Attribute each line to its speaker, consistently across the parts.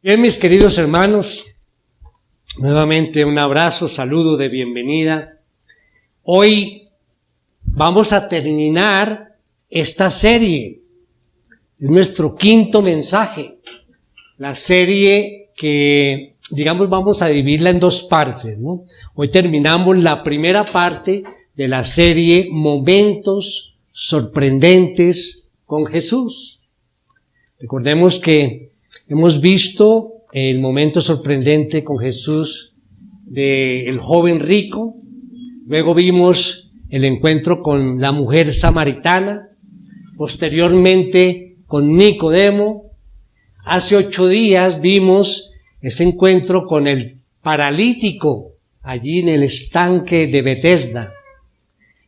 Speaker 1: Bien, mis queridos hermanos, nuevamente un abrazo, saludo de bienvenida. Hoy vamos a terminar esta serie. Es nuestro quinto mensaje. La serie que, vamos a dividirla en dos partes, ¿no? Hoy terminamos la primera parte de la serie Momentos Sorprendentes con Jesús. Recordemos que hemos visto el momento sorprendente con Jesús del joven rico, luego vimos el encuentro con la mujer samaritana, posteriormente con Nicodemo. Hace 8 días vimos ese encuentro con el paralítico allí en el estanque de Betesda.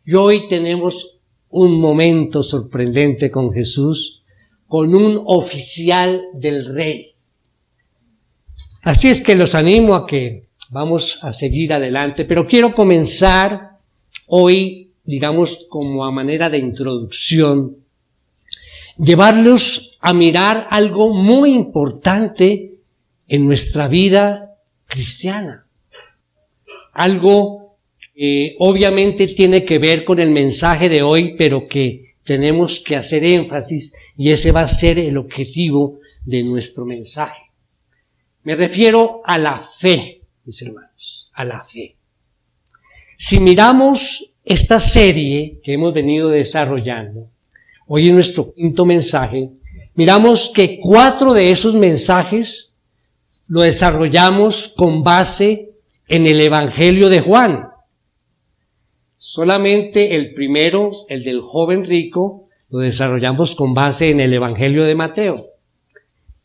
Speaker 1: Y hoy tenemos un momento sorprendente con Jesús, con un oficial del rey. Así es que los animo a que vamos a seguir adelante, pero quiero comenzar hoy, como a manera de introducción, llevarlos a mirar algo muy importante en nuestra vida cristiana. Algo que obviamente tiene que ver con el mensaje de hoy, pero que tenemos que hacer énfasis, y ese va a ser el objetivo de nuestro mensaje. Me refiero a la fe, mis hermanos, a la fe. Si miramos esta serie que hemos venido desarrollando, hoy en nuestro quinto mensaje, miramos que 4 de esos mensajes lo desarrollamos con base en el Evangelio de Juan. Solamente el primero, el del joven rico, lo desarrollamos con base en el Evangelio de Mateo.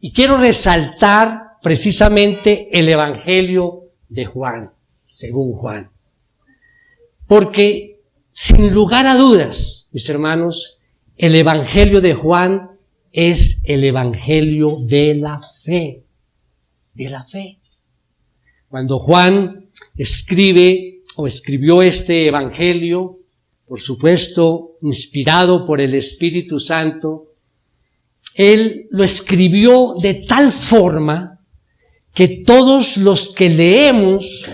Speaker 1: Y quiero resaltar precisamente el Evangelio de Juan, según Juan. Porque, sin lugar a dudas, mis hermanos, el Evangelio de Juan es el Evangelio de la fe. De la fe. Cuando Juan escribió este Evangelio, por supuesto, inspirado por el Espíritu Santo, él lo escribió de tal forma que todos los que leemos,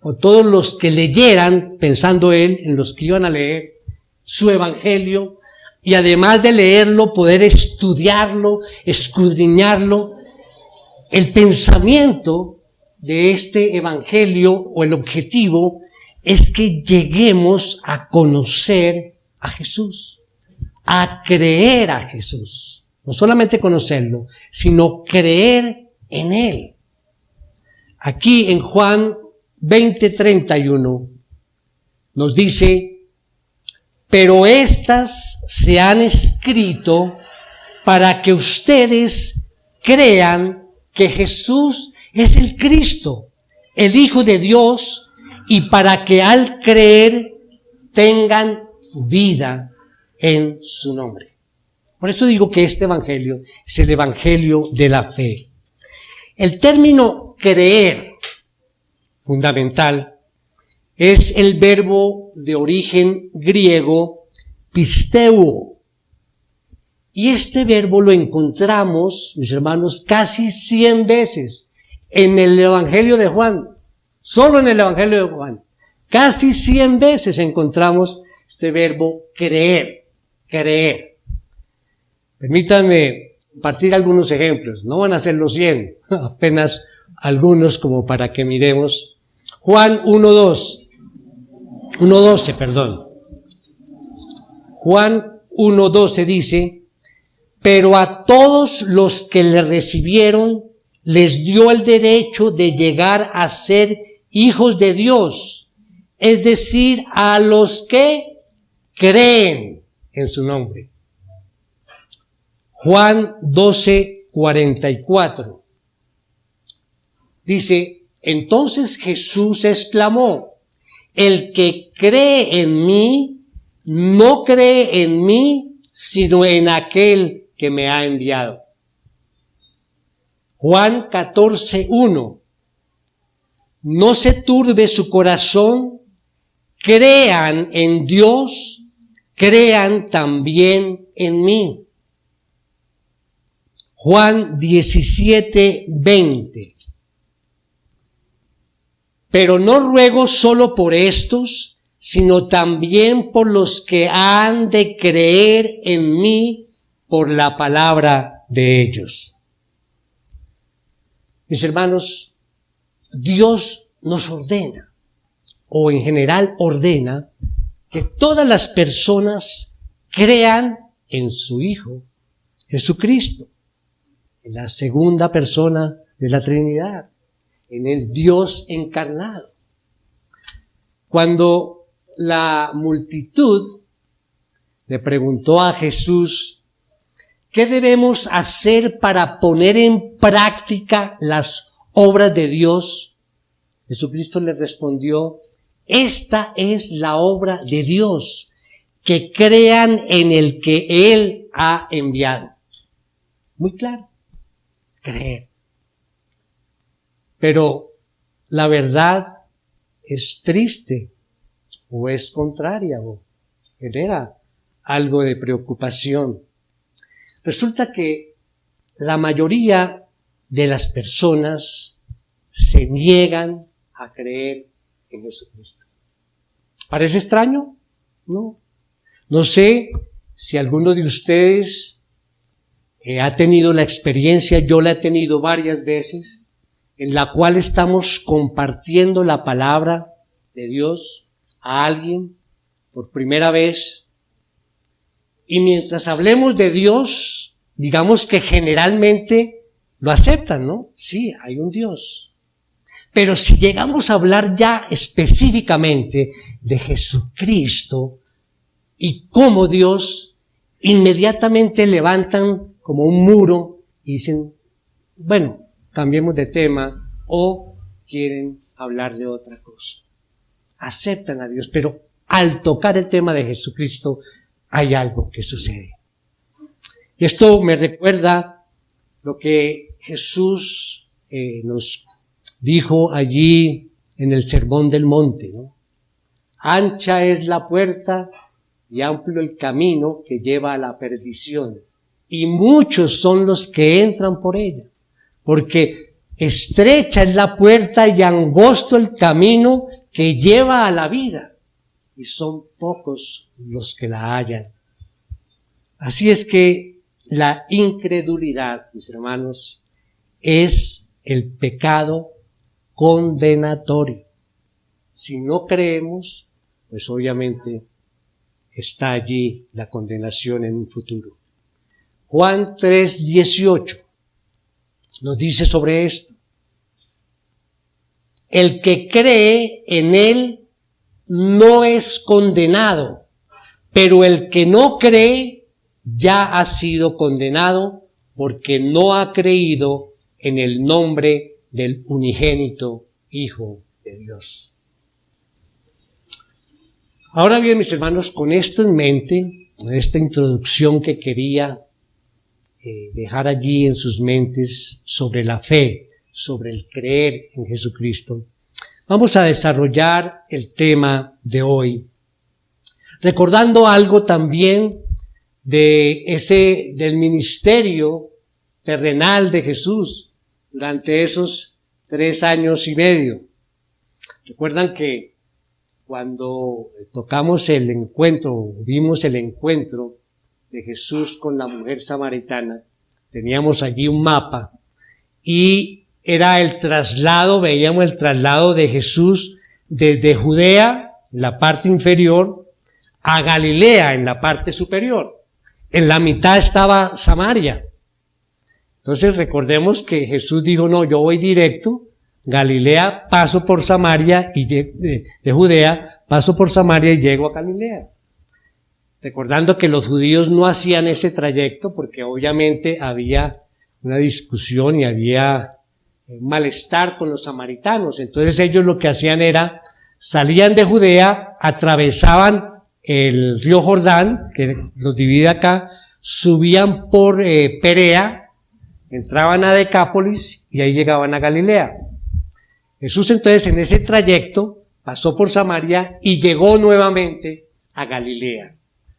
Speaker 1: o todos los que leyeran, pensando él en los que iban a leer su Evangelio, y además de leerlo, poder estudiarlo, escudriñarlo, el pensamiento de este Evangelio, o el objetivo, es que lleguemos a conocer a Jesús, a creer a Jesús. No solamente conocerlo, sino creer en Él. Aquí en Juan 20:31 nos dice: pero estas se han escrito para que ustedes crean que Jesús es el Cristo, el Hijo de Dios, y para que al creer tengan vida en su nombre. Por eso digo que este Evangelio es el Evangelio de la fe. El término creer, fundamental, es el verbo de origen griego pisteuo. Y este verbo lo encontramos, mis hermanos, casi 100 veces en el Evangelio de Juan. Solo en el Evangelio de Juan. Casi 100 veces encontramos este verbo creer, creer. Permítanme compartir algunos ejemplos. No van a ser los 100, apenas algunos como para que miremos. Juan 1:12, perdón. Juan 1:12 dice: pero a todos los que le recibieron, les dio el derecho de llegar a ser hijos de Dios, es decir, a los que creen en su nombre. Juan 12:44 dice: entonces Jesús exclamó: el que cree en mí, no cree en mí, sino en aquel que me ha enviado. Juan 14:1 no se turbe su corazón, crean en Dios, crean también en mí. Juan 17:20. Pero no ruego solo por estos, sino también por los que han de creer en mí por la palabra de ellos. Mis hermanos, Dios nos ordena, o en general ordena, que todas las personas crean en su Hijo, Jesucristo, en la segunda persona de la Trinidad, en el Dios encarnado. Cuando la multitud le preguntó a Jesús, ¿qué debemos hacer para poner en práctica las obras de Dios? Jesucristo le respondió, esta es la obra de Dios, que crean en el que Él ha enviado. Muy claro, creer. Pero la verdad es triste o es contraria o genera algo de preocupación. Resulta que la mayoría de las personas se niegan a creer en Jesucristo. ¿Parece extraño? No. No sé si alguno de ustedes ha tenido la experiencia, yo la he tenido varias veces, en la cual estamos compartiendo la palabra de Dios a alguien por primera vez. Y mientras hablemos de Dios, digamos que generalmente lo aceptan, ¿no? Sí, hay un Dios. Pero si llegamos a hablar ya específicamente de Jesucristo y como Dios, inmediatamente levantan como un muro y dicen, bueno, cambiemos de tema o quieren hablar de otra cosa. Aceptan a Dios, pero al tocar el tema de Jesucristo hay algo que sucede. Y esto me recuerda lo que Jesús nos dijo allí en el Sermón del Monte, ¿no? Ancha es la puerta y amplio el camino que lleva a la perdición, y muchos son los que entran por ella, porque estrecha es la puerta y angosto el camino que lleva a la vida, y son pocos los que la hallan. Así es que la incredulidad, mis hermanos, es el pecado condenatorio. Si no creemos, pues obviamente está allí la condenación en un futuro. Juan 3:18 nos dice sobre esto. El que cree en Él no es condenado, pero el que no cree ya ha sido condenado porque no ha creído en el nombre del unigénito Hijo de Dios. Ahora bien, mis hermanos, con esto en mente, con esta introducción que quería dejar allí en sus mentes sobre la fe, sobre el creer en Jesucristo, vamos a desarrollar el tema de hoy, recordando algo también del ministerio terrenal de Jesús durante esos 3 años y medio. Recuerdan que cuando tocamos el encuentro, vimos el encuentro de Jesús con la mujer samaritana, teníamos allí un mapa y era el traslado, veíamos el traslado de Jesús desde Judea, en la parte inferior, a Galilea, en la parte superior. En la mitad estaba Samaria. Entonces recordemos que Jesús dijo, no, yo voy directo, Galilea, paso por Samaria, y de Judea, paso por Samaria y llego a Galilea. Recordando que los judíos no hacían ese trayecto porque obviamente había una discusión y había malestar con los samaritanos. Entonces ellos lo que hacían era, salían de Judea, atravesaban el río Jordán, que los divide acá, subían por Perea, entraban a Decápolis y ahí llegaban a Galilea. Jesús entonces en ese trayecto pasó por Samaria y llegó nuevamente a Galilea.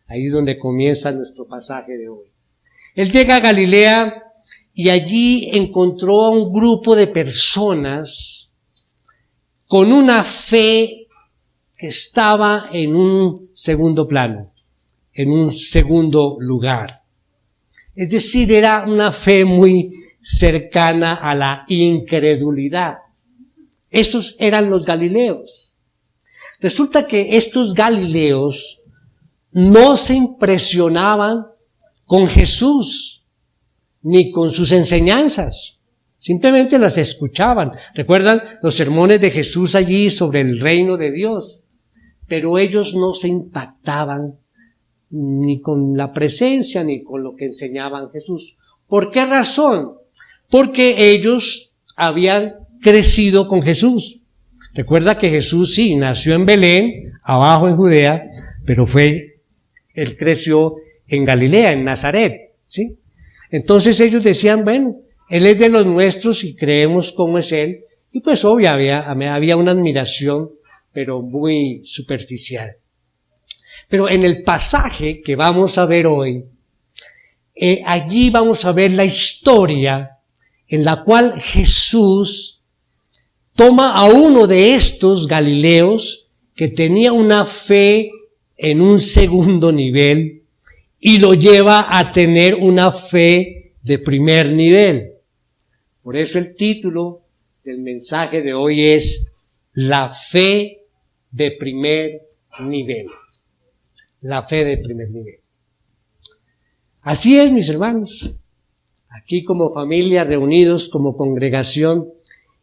Speaker 1: Ahí es donde comienza nuestro pasaje de hoy. Él llega a Galilea y allí encontró a un grupo de personas con una fe que estaba en un segundo plano, en un segundo lugar. Es decir, era una fe muy cercana a la incredulidad. Estos eran los galileos. Resulta que estos galileos no se impresionaban con Jesús ni con sus enseñanzas. Simplemente las escuchaban. ¿Recuerdan los sermones de Jesús allí sobre el reino de Dios? Pero ellos no se impactaban ni con la presencia ni con lo que enseñaban Jesús. ¿Por qué razón? Porque ellos habían crecido con Jesús. Recuerda que Jesús sí nació en Belén, abajo en Judea, pero él creció en Galilea, en Nazaret, ¿sí? Entonces ellos decían, bueno, Él es de los nuestros y creemos cómo es Él. Y pues obvio había una admiración, pero muy superficial. Pero en el pasaje que vamos a ver hoy, allí vamos a ver la historia en la cual Jesús toma a uno de estos galileos que tenía una fe en un segundo nivel y lo lleva a tener una fe de primer nivel. Por eso el título del mensaje de hoy es La fe de primer nivel. La fe de primer nivel. Así es, mis hermanos. Aquí como familia, reunidos como congregación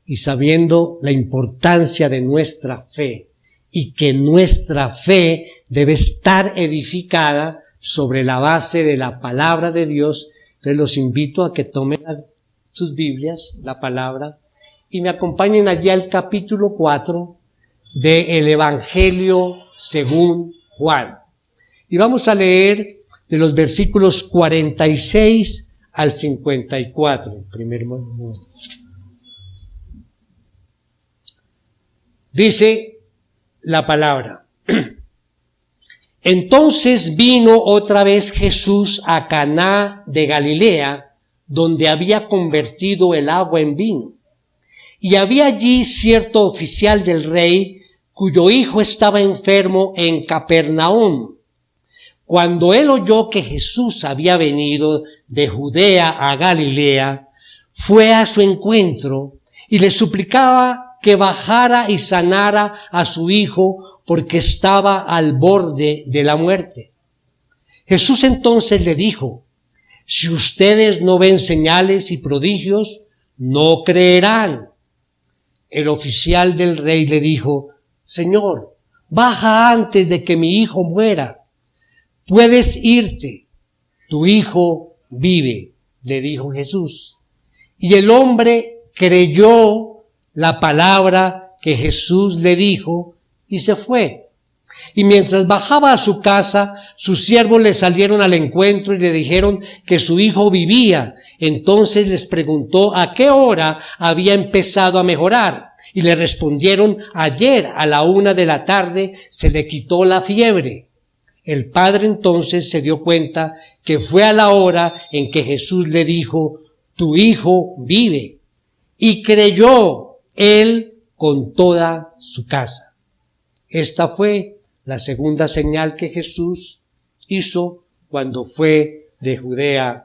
Speaker 1: y sabiendo la importancia de nuestra fe y que nuestra fe debe estar edificada sobre la base de la palabra de Dios. Entonces los invito a que tomen sus Biblias, la palabra, y me acompañen allí al capítulo 4 del Evangelio según Juan. Y vamos a leer de los versículos 46 al 54, en primer momento. Dice la palabra: Entonces vino otra vez Jesús a Caná de Galilea, donde había convertido el agua en vino. Y había allí cierto oficial del rey, cuyo hijo estaba enfermo en Capernaum. Cuando él oyó que Jesús había venido de Judea a Galilea, fue a su encuentro y le suplicaba que bajara y sanara a su hijo, porque estaba al borde de la muerte. Jesús entonces le dijo: Si ustedes no ven señales y prodigios, no creerán. El oficial del rey le dijo: Señor, baja antes de que mi hijo muera. Puedes irte, tu hijo vive, le dijo Jesús. Y el hombre creyó la palabra que Jesús le dijo y se fue. Y mientras bajaba a su casa, sus siervos le salieron al encuentro y le dijeron que su hijo vivía. Entonces les preguntó a qué hora había empezado a mejorar. Y le respondieron: ayer a la 1:00 p.m. se le quitó la fiebre. El padre entonces se dio cuenta que fue a la hora en que Jesús le dijo: tu hijo vive. Y creyó él con toda su casa. Esta fue la segunda señal que Jesús hizo cuando fue de Judea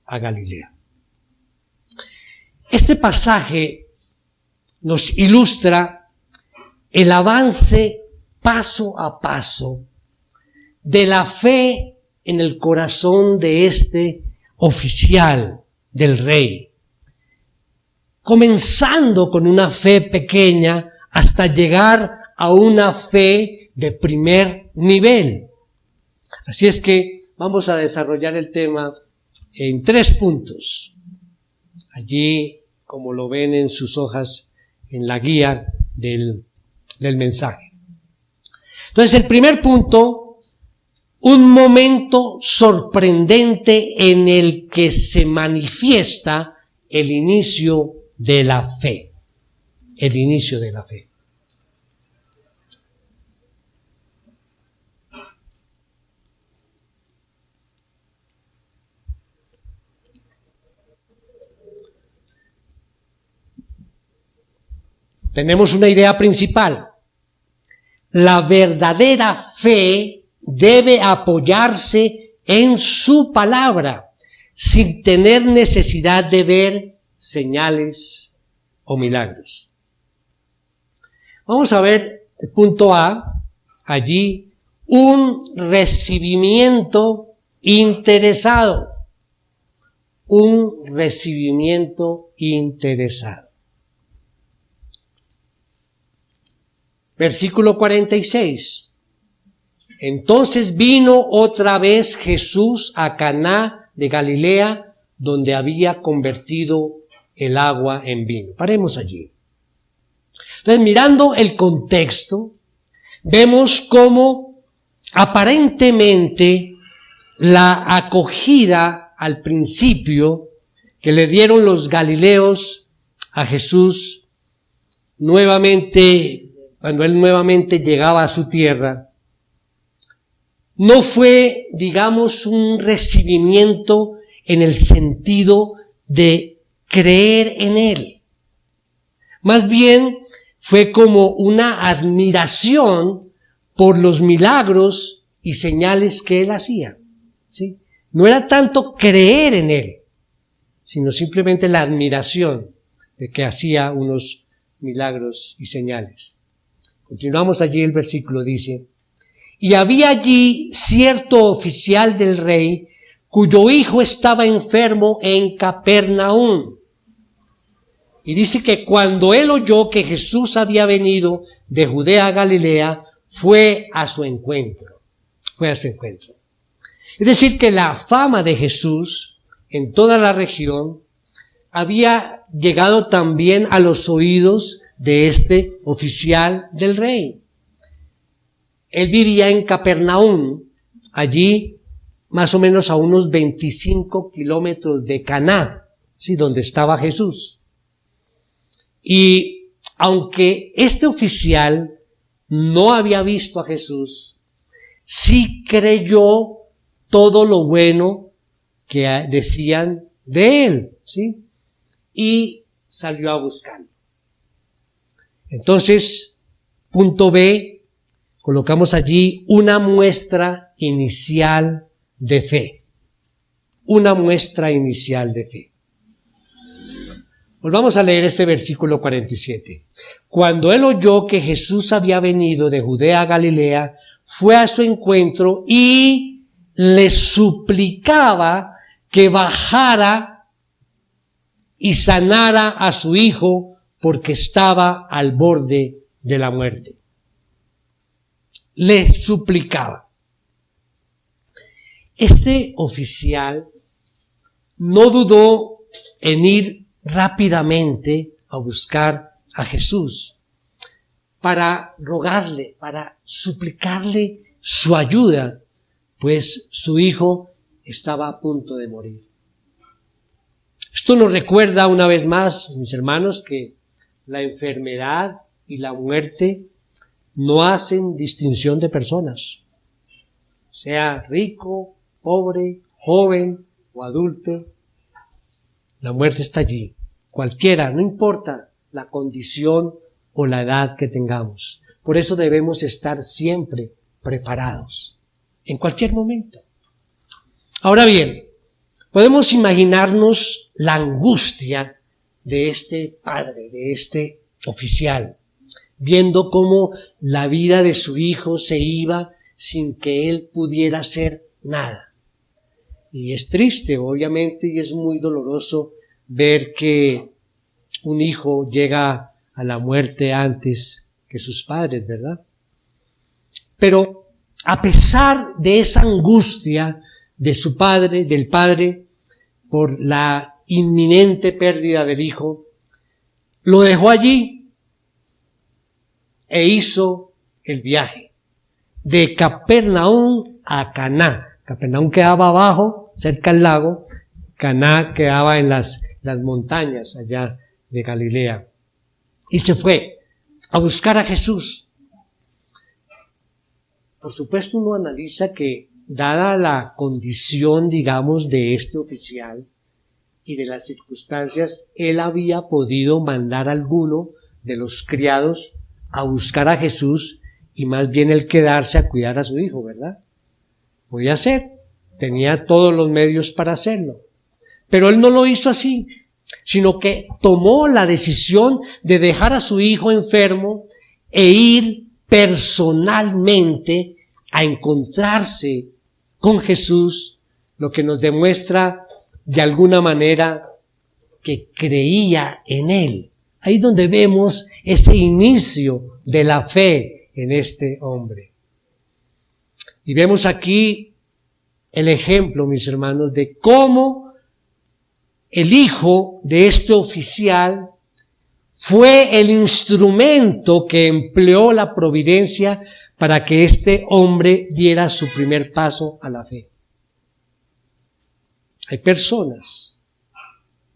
Speaker 1: a Galilea. Este pasaje nos ilustra el avance paso a paso de la fe en el corazón de este oficial del rey, comenzando con una fe pequeña hasta llegar a una fe de primer nivel. Así es que vamos a desarrollar el tema en 3 puntos. Allí, como lo ven en sus hojas, en la guía del mensaje. Entonces, el primer punto: un momento sorprendente en el que se manifiesta el inicio de la fe. El inicio de la fe. tenemos una idea principal. La verdadera fe debe apoyarse en su palabra, sin tener necesidad de ver señales o milagros. Vamos a ver el punto A, allí, un recibimiento interesado. Un recibimiento interesado. Versículo 46. Entonces vino otra vez Jesús a Caná de Galilea, donde había convertido el agua en vino. Paremos allí. Entonces, mirando el contexto, vemos cómo aparentemente la acogida al principio que le dieron los galileos a Jesús nuevamente, cuando él nuevamente llegaba a su tierra, no fue, digamos, un recibimiento en el sentido de creer en él. Más bien fue como una admiración por los milagros y señales que él hacía, ¿sí? No era tanto creer en él, sino simplemente la admiración de que hacía unos milagros y señales. Continuamos allí, el versículo dice: y había allí cierto oficial del rey, cuyo hijo estaba enfermo en Capernaum. Y dice que cuando él oyó que Jesús había venido de Judea a Galilea, fue a su encuentro. Es decir, que la fama de Jesús en toda la región había llegado también a los oídos de este oficial del rey. Él vivía en Capernaum, allí más o menos a unos 25 kilómetros de Caná, ¿sí?, donde estaba Jesús. Y aunque este oficial no había visto a Jesús, sí creyó todo lo bueno que decían de él, ¿sí? Y salió a buscarlo. Entonces, punto B, colocamos allí una muestra inicial de fe. Una muestra inicial de fe. Volvamos a leer este versículo 47. Cuando él oyó que Jesús había venido de Judea a Galilea, fue a su encuentro y le suplicaba que bajara y sanara a su hijo, porque estaba al borde de la muerte. Le suplicaba. Este oficial no dudó en ir rápidamente a buscar a Jesús para rogarle, para suplicarle su ayuda, pues su hijo estaba a punto de morir. Esto nos recuerda una vez más, mis hermanos, que la enfermedad y la muerte no hacen distinción de personas, sea rico, pobre, joven o adulto. La muerte está allí, cualquiera, no importa la condición o la edad que tengamos. Por eso debemos estar siempre preparados, en cualquier momento. Ahora bien, podemos imaginarnos la angustia de este padre, de este oficial, viendo cómo la vida de su hijo se iba sin que él pudiera hacer nada. Y es triste, obviamente, y es muy doloroso ver que un hijo llega a la muerte antes que sus padres, ¿verdad? Pero a pesar de esa angustia de su padre, del padre, por la inminente pérdida del hijo, lo dejó allí e hizo el viaje de Capernaum a Caná. Capernaum quedaba abajo, cerca del lago. Caná quedaba en las montañas allá de Galilea. Y se fue a buscar a Jesús. Por supuesto, uno analiza que, dada la condición, digamos, de este oficial y de las circunstancias, él había podido mandar a alguno de los criados a buscar a Jesús y más bien el quedarse a cuidar a su hijo, ¿verdad? Podía ser, tenía todos los medios para hacerlo. Pero él no lo hizo así, sino que tomó la decisión de dejar a su hijo enfermo e ir personalmente a encontrarse con Jesús, lo que nos demuestra de alguna manera que creía en él. Ahí es donde vemos ese inicio de la fe en este hombre. Y vemos aquí el ejemplo, mis hermanos, de cómo el hijo de este oficial fue el instrumento que empleó la providencia para que este hombre diera su primer paso a la fe. Hay personas,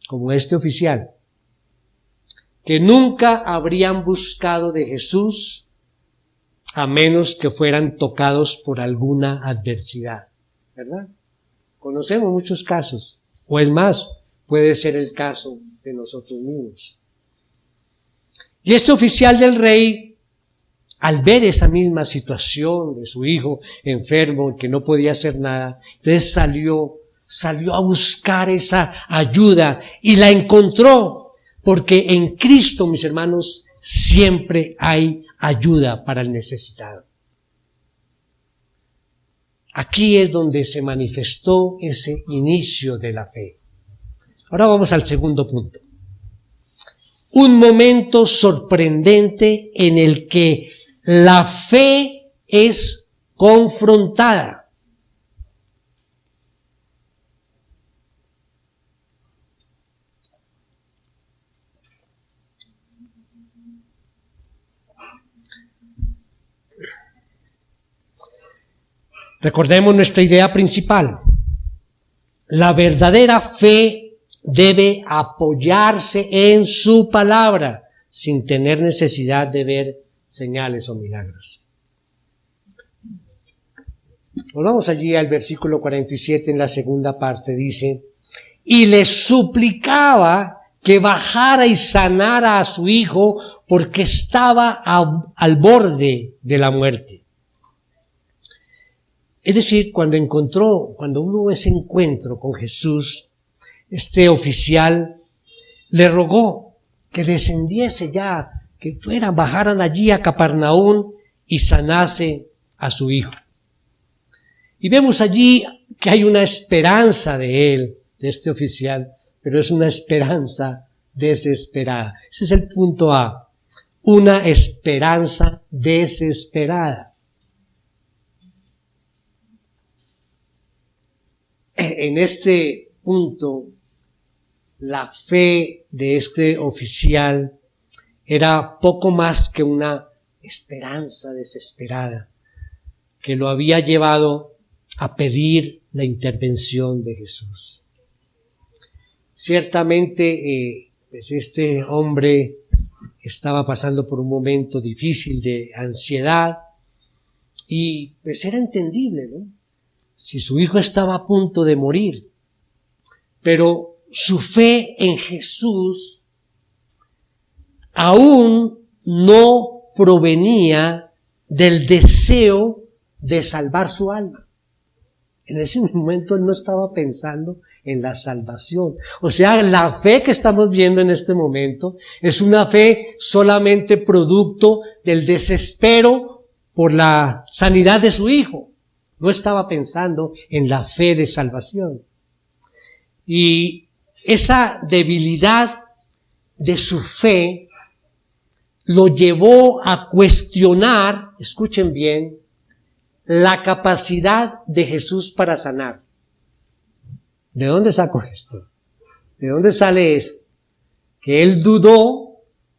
Speaker 1: como este oficial, que nunca habrían buscado de Jesús a menos que fueran tocados por alguna adversidad, ¿verdad? Conocemos muchos casos, o es más, puede ser el caso de nosotros mismos. Y este oficial del rey, al ver esa misma situación de su hijo enfermo, que no podía hacer nada, entonces salió a buscar esa ayuda y la encontró, porque en Cristo, mis hermanos, siempre hay ayuda para el necesitado. Aquí es donde se manifestó ese inicio de la fe. Ahora vamos al segundo punto. Un momento sorprendente en el que la fe es confrontada. Recordemos nuestra idea principal. La verdadera fe debe apoyarse en su palabra, sin tener necesidad de ver señales o milagros. Volvamos allí al versículo 47 en la segunda parte, dice, y le suplicaba que bajara y sanara a su hijo porque estaba al borde de la muerte. Es decir, cuando hubo ese encuentro con Jesús, este oficial le rogó que descendiese ya, que bajaran allí a Capernaum y sanase a su hijo. Y vemos allí que hay una esperanza de él, de este oficial, pero es una esperanza desesperada. Ese es el punto A, una esperanza desesperada. En este punto, la fe de este oficial era poco más que una esperanza desesperada que lo había llevado a pedir la intervención de Jesús. Ciertamente, pues este hombre estaba pasando por un momento difícil de ansiedad y pues era entendible, ¿no? Si su hijo estaba a punto de morir, pero su fe en Jesús aún no provenía del deseo de salvar su alma. En ese momento él no estaba pensando en la salvación. O sea, la fe que estamos viendo en este momento es una fe solamente producto del desespero por la sanidad de su hijo. No estaba pensando en la fe de salvación. Y esa debilidad de su fe lo llevó a cuestionar, escuchen bien, la capacidad de Jesús para sanar. ¿De dónde sacó esto? ¿De dónde sale esto? Que él dudó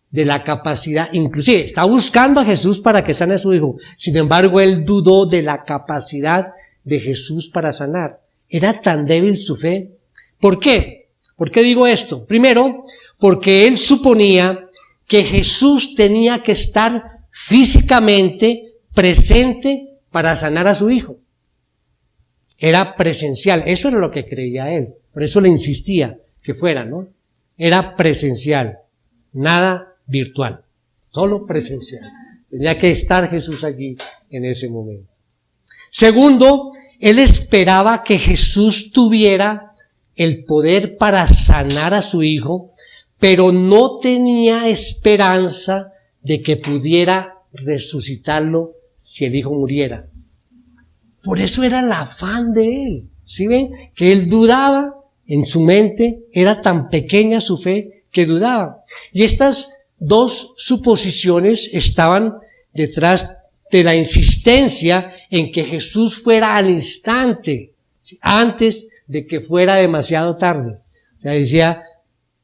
Speaker 1: de la capacidad, inclusive está buscando a Jesús para que sane a su hijo. Sin embargo, él dudó de la capacidad de Jesús para sanar. Era tan débil su fe. ¿Por qué? ¿Por qué digo esto? Primero, porque él suponía que Jesús tenía que estar físicamente presente para sanar a su hijo. Era presencial, eso era lo que creía él. Por eso le insistía que fuera, ¿no? Era presencial, nada virtual. solo presencial. Tenía que estar Jesús allí en ese momento. Segundo, él esperaba que Jesús tuviera el poder para sanar a su hijo, pero no tenía esperanza de que pudiera resucitarlo si el hijo muriera. Por eso era el afán de él. ¿Sí ven? Que él dudaba en su mente, era tan pequeña su fe que dudaba. Y estas dos suposiciones estaban detrás de la insistencia en que Jesús fuera al instante, antes de que fuera demasiado tarde. O sea, decía,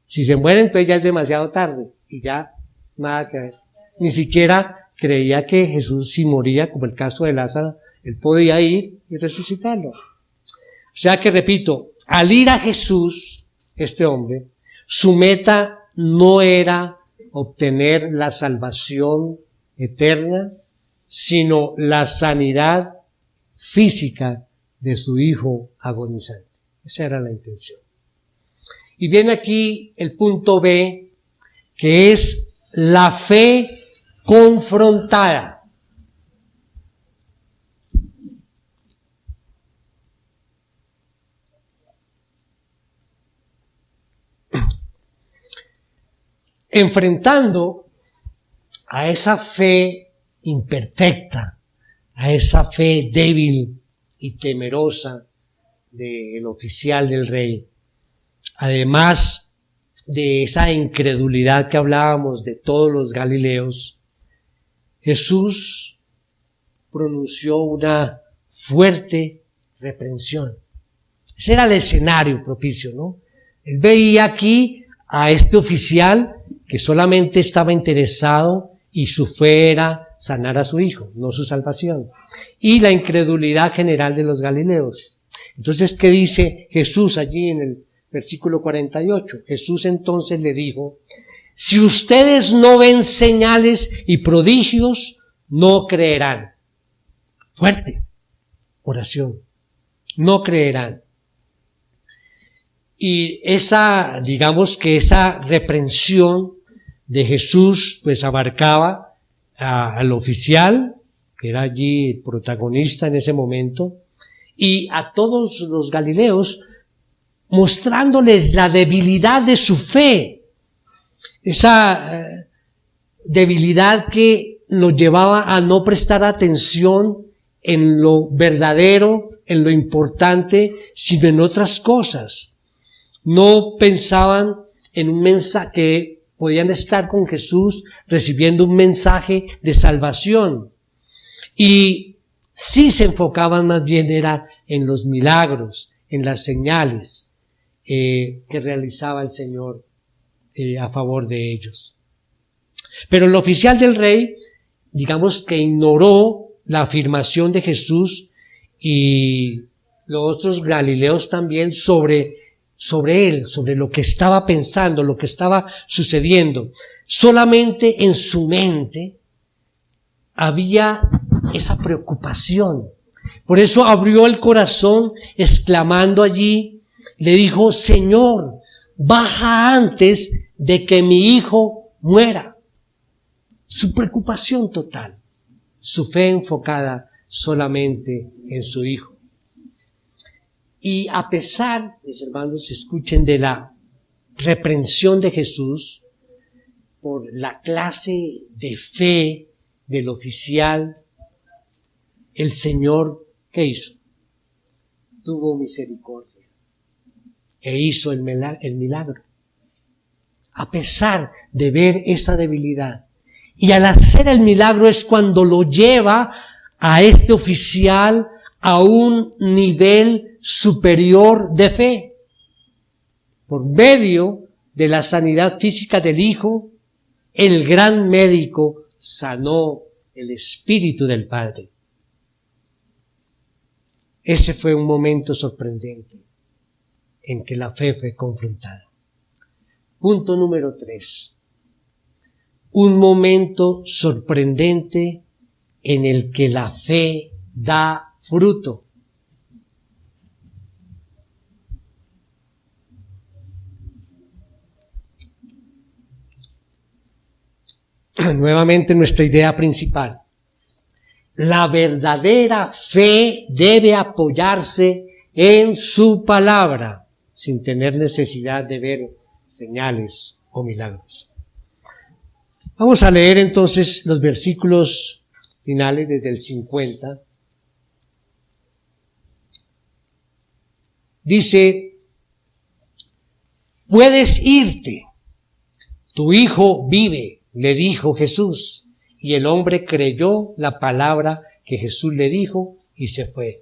Speaker 1: si se mueren, entonces ya es demasiado tarde, y ya nada que ver. Ni siquiera creía que Jesús, si moría, como el caso de Lázaro, él podía ir y resucitarlo. O sea que, repito, al ir a Jesús, este hombre, su meta no era obtener la salvación eterna, sino la sanidad física de su hijo agonizante. Esa era la intención. Y viene aquí el punto B, que es la fe confrontada. Enfrentando a esa fe imperfecta, a esa fe débil y temerosa del oficial del rey, además de esa incredulidad que hablábamos de todos los galileos, Jesús pronunció una fuerte reprensión. Ese era el escenario propicio, ¿no? Él veía aquí a este oficial que solamente estaba interesado y su fe era sanar a su hijo, no su salvación. Y la incredulidad general de los galileos. Entonces, ¿qué dice Jesús allí en el versículo 48? Jesús entonces le dijo, si ustedes no ven señales y prodigios, no creerán. Fuerte oración. No creerán. Y digamos que esa reprensión de Jesús, pues abarcaba al oficial, que era allí el protagonista en ese momento, y a todos los galileos, mostrándoles la debilidad de su fe, esa debilidad que los llevaba a no prestar atención en lo verdadero, en lo importante, sino en otras cosas. No pensaban en un mensaje, que podían estar con Jesús recibiendo un mensaje de salvación. Y sí se enfocaban más bien era en los milagros, en las señales que realizaba el Señor a favor de ellos. Pero el oficial del rey, digamos que ignoró la afirmación de Jesús y los otros galileos también sobre él, sobre lo que estaba pensando, lo que estaba sucediendo. Solamente en su mente había esa preocupación. Por eso abrió el corazón exclamando allí, le dijo, Señor, baja antes de que mi hijo muera. Su preocupación total, su fe enfocada solamente en su hijo. Y a pesar, mis hermanos, escuchen, de la reprensión de Jesús por la clase de fe del oficial, el Señor, ¿qué hizo? Tuvo misericordia e hizo el milagro. A pesar de ver esa debilidad. Y al hacer el milagro es cuando lo lleva a este oficial a un nivel superior de fe. Por medio de la sanidad física del hijo, el gran médico sanó el espíritu del Padre. Ese fue un momento sorprendente en que la fe fue confrontada. Punto número 3. Un momento sorprendente en el que la fe da fruto. nuevamente nuestra idea principal. La verdadera fe debe apoyarse en su palabra, sin tener necesidad de ver señales o milagros. Vamos a leer entonces los versículos finales desde el 50. Dice: puedes irte, tu hijo vive, le dijo Jesús. Y el hombre creyó la palabra que Jesús le dijo y se fue.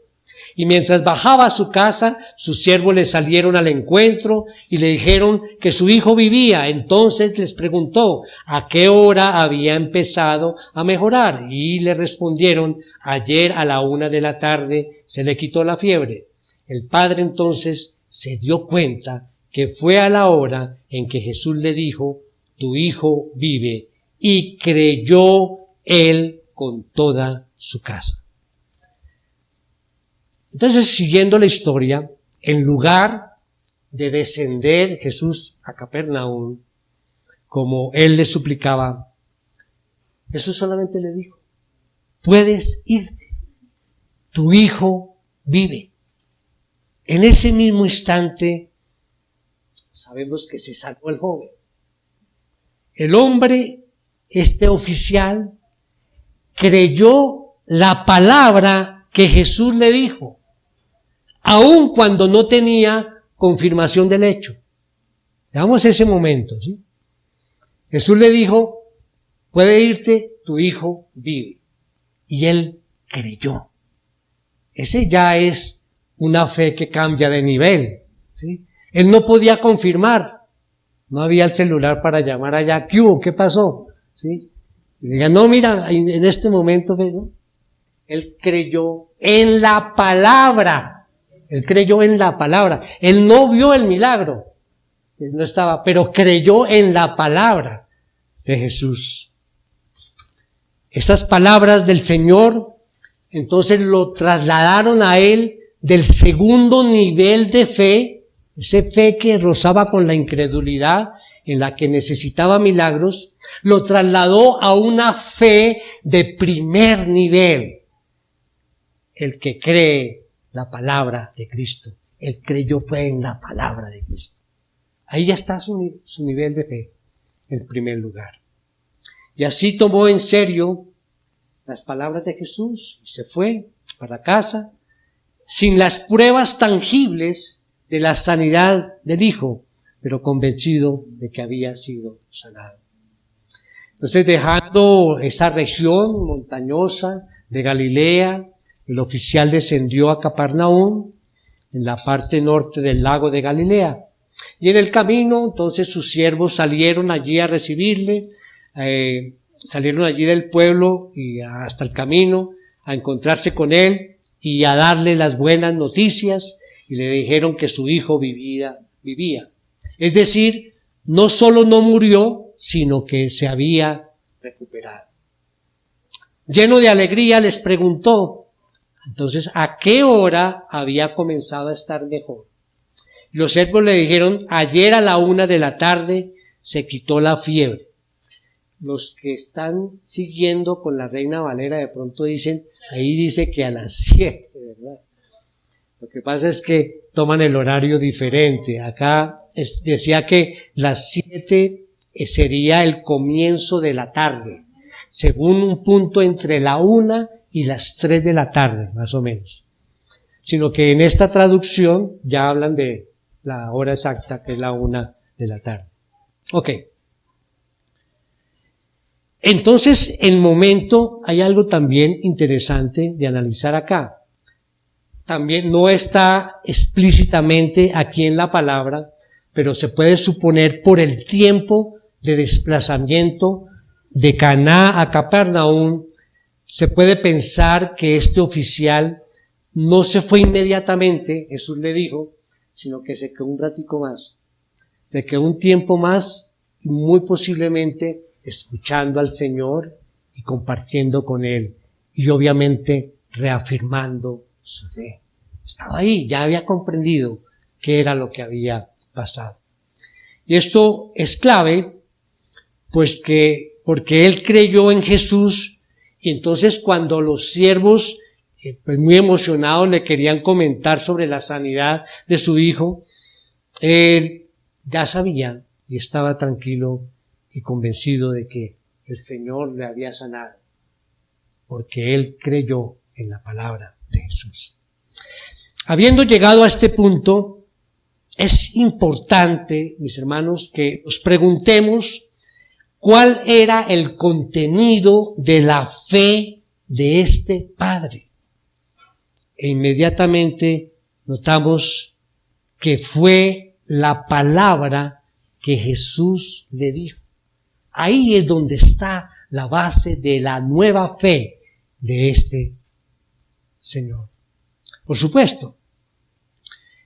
Speaker 1: Y mientras bajaba a su casa, sus siervos le salieron al encuentro y le dijeron que su hijo vivía. Entonces les preguntó a qué hora había empezado a mejorar. Y le respondieron: ayer a la 1 de la tarde se le quitó la fiebre. El padre entonces se dio cuenta que fue a la hora en que Jesús le dijo: tu hijo vive. Y creyó él con toda su casa. Entonces, siguiendo la historia, en lugar de descender Jesús a Capernaum, como él le suplicaba, Jesús solamente le dijo: puedes irte, tu hijo vive. En ese mismo instante, sabemos que se salvó el joven. El hombre, este oficial, creyó la palabra que Jesús le dijo, aun cuando no tenía confirmación del hecho. Veamos ese momento, ¿sí? Jesús le dijo: puede irte, tu hijo vive. Y él creyó. Ese ya es una fe que cambia de nivel, ¿sí? Él no podía confirmar. No había el celular para llamar allá. ¿Qué hubo? ¿Qué pasó? ¿Sí? Y diga: no, mira, en este momento, ¿no? Él creyó en la palabra. Él creyó en la palabra. Él no vio el milagro. Él no estaba, pero creyó en la palabra de Jesús. Esas palabras del Señor, entonces lo trasladaron a él del segundo nivel de fe, esa fe que rozaba con la incredulidad, en la que necesitaba milagros, lo trasladó a una fe de primer nivel. El que cree la palabra de Cristo, él creyó fue en la palabra de Cristo. Ahí ya está su nivel de fe, en primer lugar. Y así tomó en serio las palabras de Jesús y se fue para casa sin las pruebas tangibles de la sanidad del hijo, pero convencido de que había sido sanado. Entonces, dejando esa región montañosa de Galilea, el oficial descendió a Capernaum, en la parte norte del lago de Galilea. Y en el camino, entonces, sus siervos salieron allí a recibirle, salieron allí del pueblo y hasta el camino a encontrarse con él y a darle las buenas noticias, y le dijeron que su hijo vivía. Es decir, no solo no murió, sino que se había recuperado. Lleno de alegría les preguntó, entonces, ¿a qué hora había comenzado a estar mejor? Los siervos le dijeron: ayer a la 1 de la tarde se quitó la fiebre. Los que están siguiendo con la Reina Valera de pronto dicen, ahí dice que a las 7, ¿verdad? Lo que pasa es que toman el horario diferente. Acá decía que las 7 sería el comienzo de la tarde, según un punto entre la 1 y las 3 de la tarde, más o menos. Sino que en esta traducción ya hablan de la hora exacta, que es la 1 de la tarde. Ok. Entonces, el momento, hay algo también interesante de analizar acá. También no está explícitamente aquí en la palabra, pero se puede suponer por el tiempo de desplazamiento de Caná a Capernaum, se puede pensar que este oficial no se fue inmediatamente, Jesús le dijo, sino que se quedó un ratico más. Se quedó un tiempo más, muy posiblemente escuchando al Señor y compartiendo con Él, y obviamente reafirmando su fe. Estaba ahí, ya había comprendido qué era lo que había pasado. Y esto es clave, pues que porque él creyó en Jesús, y entonces cuando los siervos, pues muy emocionados, le querían comentar sobre la sanidad de su hijo, él ya sabía y estaba tranquilo y convencido de que el Señor le había sanado, porque él creyó en la palabra de Jesús. Habiendo llegado a este punto, es importante, mis hermanos, que nos preguntemos cuál era el contenido de la fe de este padre. E inmediatamente notamos que fue la palabra que Jesús le dijo. Ahí es donde está la base de la nueva fe de este Señor. Por supuesto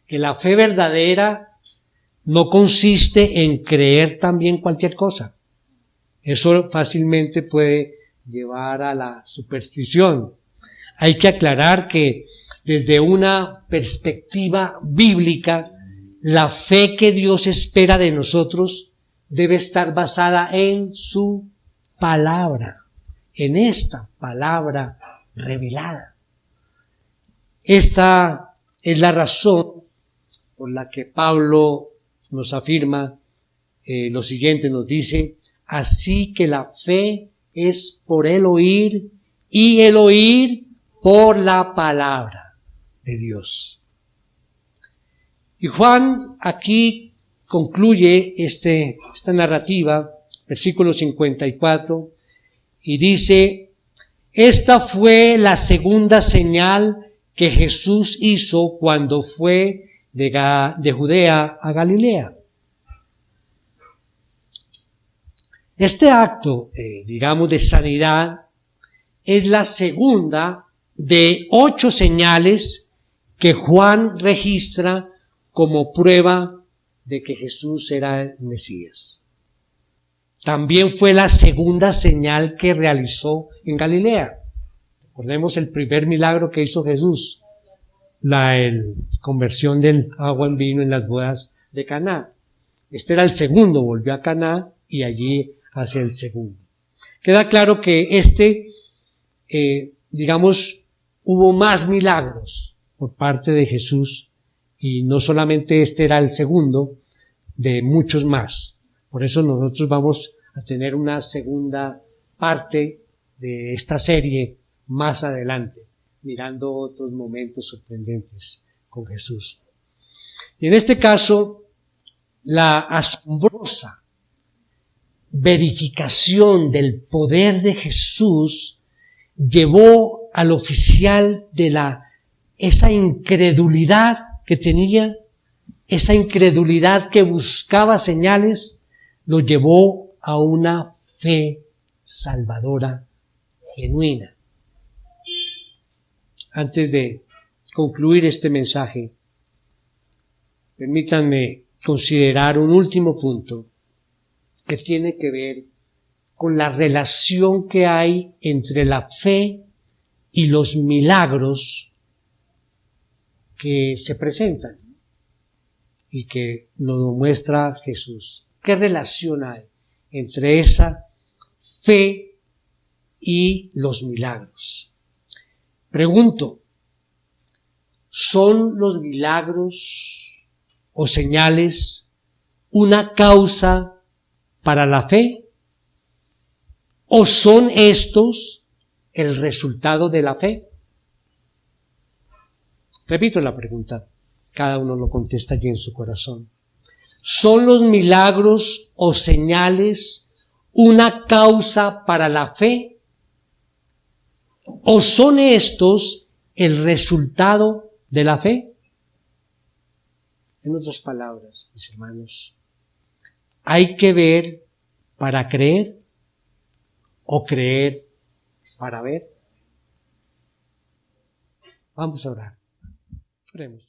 Speaker 1: que la fe verdadera no consiste en creer también cualquier cosa. Eso fácilmente puede llevar a la superstición. Hay que aclarar que desde una perspectiva bíblica, la fe que Dios espera de nosotros debe estar basada en su palabra, en esta palabra revelada. Esta es la razón por la que Pablo nos afirma lo siguiente, nos dice: así que la fe es por el oír, y el oír por la palabra de Dios. Y Juan aquí concluye esta narrativa, versículo 54, y dice: esta fue la segunda señal que Jesús hizo cuando fue de Judea a Galilea. Este acto, digamos, de sanidad es la segunda de 8 señales que Juan registra como prueba de que Jesús era el Mesías. También fue la segunda señal que realizó en Galilea. Recordemos el primer milagro que hizo Jesús, la conversión del agua en vino en las bodas de Caná. Este era el segundo, volvió a Caná y allí hace el segundo. Queda claro que digamos, hubo más milagros por parte de Jesús, y no solamente este era el segundo de muchos más. Por eso nosotros vamos a tener una segunda parte de esta serie más adelante, mirando otros momentos sorprendentes con Jesús. Y en este caso, la asombrosa verificación del poder de Jesús llevó al oficial de esa incredulidad que tenía, esa incredulidad que buscaba señales, lo llevó a una fe salvadora genuina. Antes de concluir este mensaje, permítanme considerar un último punto que tiene que ver con la relación que hay entre la fe y los milagros que se presentan y que nos muestra Jesús. ¿Qué relación hay entre esa fe y los milagros? Pregunto, ¿son los milagros o señales una causa para la fe? ¿O son estos el resultado de la fe? Repito la pregunta, cada uno lo contesta allí en su corazón. ¿Son los milagros o señales una causa para la fe? ¿O son estos el resultado de la fe? En otras palabras, mis hermanos, hay que ver para creer o creer para ver. Vamos a orar. Oremos.